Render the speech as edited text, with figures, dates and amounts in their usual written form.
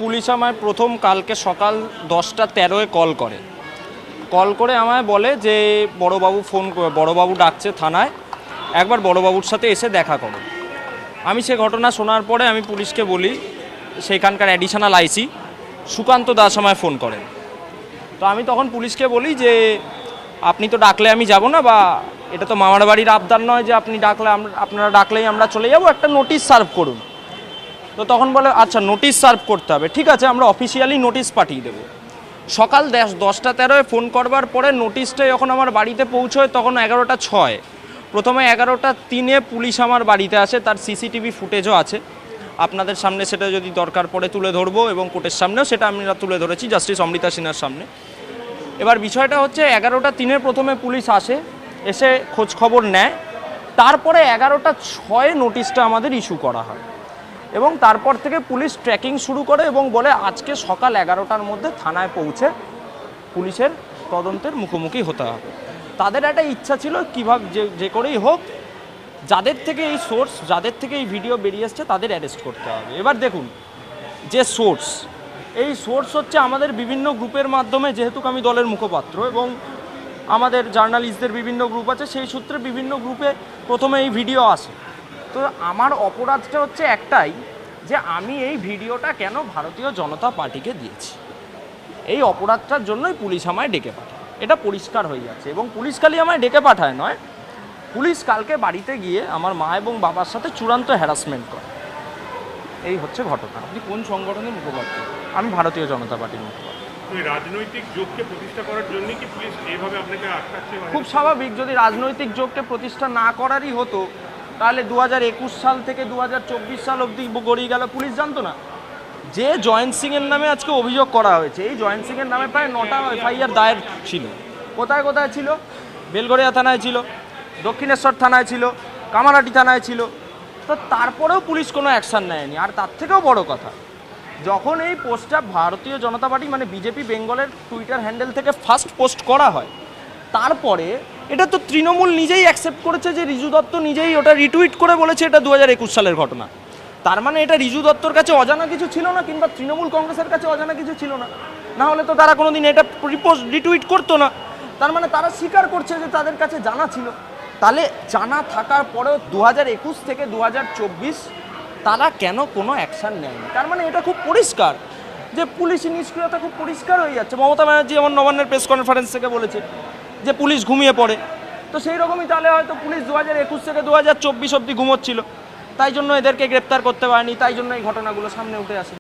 Police আমায় প্রথম কালকে সকাল 10:13 কল করে আমায় বলে যে বড়বাবু ডাকছে থানায়, একবার বড়বাবুর সাথে এসে দেখা করো। আমি সে ঘটনা শোনার পরে আমি পুলিশকে বলি, সেখানকার অ্যাডিশনাল আইসি সুকান্ত দাস আমায় ফোন করেন। তো আমি তখন পুলিশকে বলি যে আপনি তো ডাকলে আমি যাব না, বা এটা তো মামার বাড়ির আবদার নয় যে আপনারা ডাকলেই আমরা চলে যাব, একটা নোটিশ সার্ভ করুন। তো তখন বলে আচ্ছা নোটিশ সার্ভ করতে হবে, ঠিক আছে আমরা অফিসিয়ালি নোটিশ পাঠিয়ে দেবো। সকাল 10:13 ফোন করবার পরে নোটিশটা যখন আমার বাড়িতে পৌঁছয় তখন 11:06। প্রথমে 11:03 পুলিশ আমার বাড়িতে আসে, তার সিসিটিভি ফুটেজও আছে, আপনাদের সামনে সেটা যদি দরকার পড়ে তুলে ধরবো, এবং কোর্টের সামনেও সেটা আমরা তুলে ধরেছি জাস্টিস অমৃতা সিনহার সামনে। এবার বিষয়টা হচ্ছে 11:03 প্রথমে পুলিশ আসে, এসে খোঁজ খবর নেয়, তারপরে 11:06 নোটিশটা আমাদের ইস্যু করা হয়, এবং তারপর থেকে পুলিশ ট্র্যাকিং শুরু করে এবং বলে আজকে সকাল 11টার মধ্যে থানায় পৌঁছে পুলিশের তদন্তের মুখোমুখি হতে হবে। তাদের একটা ইচ্ছা ছিল কীভাবে যে করেই হোক যাদের থেকে এই সোর্স, যাদের থেকে এই ভিডিও বেরিয়ে এসছে তাদের অ্যারেস্ট করতে হবে। এবার দেখুন, যে সোর্স, এই সোর্স হচ্ছে আমাদের বিভিন্ন গ্রুপের মাধ্যমে, যেহেতু আমি দলের মুখপাত্র এবং আমাদের জার্নালিস্টদের বিভিন্ন গ্রুপ আছে, সেই সূত্রে বিভিন্ন গ্রুপে প্রথমে এই ভিডিও আসে। তো আমার অপরাধটা হচ্ছে একটাই, যে আমি এই ভিডিওটা কেন ভারতীয় জনতা পার্টিকে দিয়েছি, এই অপরাধটার জন্যই পুলিশ আমায় ডেকে পাঠায়, এটা পরিষ্কার হয়ে যাচ্ছে। এবং পুলিশ খালি আমায় ডেকে পাঠায় নয়, পুলিশ কালকে বাড়িতে গিয়ে আমার মা এবং বাবার সাথে চূড়ান্ত হ্যারাসমেন্ট করে। এই হচ্ছে ঘটনা। আপনি কোন সংগঠনের মুখপাত্র? আমি ভারতীয় জনতা পার্টির মুখপাত্র। রাজনৈতিক জোটকে প্রতিষ্ঠা করার জন্য কি পুলিশ এইভাবে আপনাকে আটকাচ্ছে? খুব স্বাভাবিক, যদি রাজনৈতিক জোটকে প্রতিষ্ঠা না করারই হতো তাহলে 2021 সাল থেকে 2024 সাল অবধি গড়িয়ে গেল, পুলিশ জানতো না। যে জয়ন্ত সিংয়ের নামে আজকে অভিযোগ করা হয়েছে, এই জয়ন্ত সিংয়ের নামে প্রায় 9টা এফআইআর দায়ের ছিল। কোথায় কোথায় ছিল? বেলগড়িয়া থানায় ছিল, দক্ষিণেশ্বর থানায় ছিল, কামারহাটি থানায় ছিল। তো তারপরেও পুলিশ কোনো অ্যাকশান নেয়নি। আর তার থেকেও বড় কথা, যখন এই পোস্টটা ভারতীয় জনতা পার্টি মানে বিজেপি বেঙ্গলের টুইটার হ্যান্ডেল থেকে ফার্স্ট পোস্ট করা হয়, তারপরে এটা তো তৃণমূল নিজেই অ্যাকসেপ্ট করেছে, যে রিজু দত্ত নিজেই ওটা রিটুইট করে বলেছে এটা 2021 সালের ঘটনা। তার মানে এটা রিজু দত্তর কাছে অজানা কিছু ছিল না, কিংবা তৃণমূল কংগ্রেসের কাছে অজানা কিছু ছিল না, না হলে তো তারা কোনোদিন এটা রিটুইট করতো না। তার মানে তারা স্বীকার করছে যে তাদের কাছে জানা ছিল। তাহলে জানা থাকার পরেও 2021 থেকে 2024 তারা কেন কোনো অ্যাকশান নেয়নি? তার মানে এটা খুব পরিষ্কার যে পুলিশি নিষ্ক্রিয়তা খুব পরিষ্কার হয়ে যাচ্ছে। মমতা ব্যানার্জি যেমন নবান্নের প্রেস কনফারেন্স থেকে বলেছে যে পুলিশ ঘুমিয়ে পড়ে, তো সেই রকমই তাহলে হয়তো পুলিশ 2021 থেকে 2024 অবধি ঘুমোচ্ছিল, তাই জন্য এদেরকে গ্রেপ্তার করতে পারেনি, তাই জন্য এই ঘটনাগুলো সামনে উঠে আসে।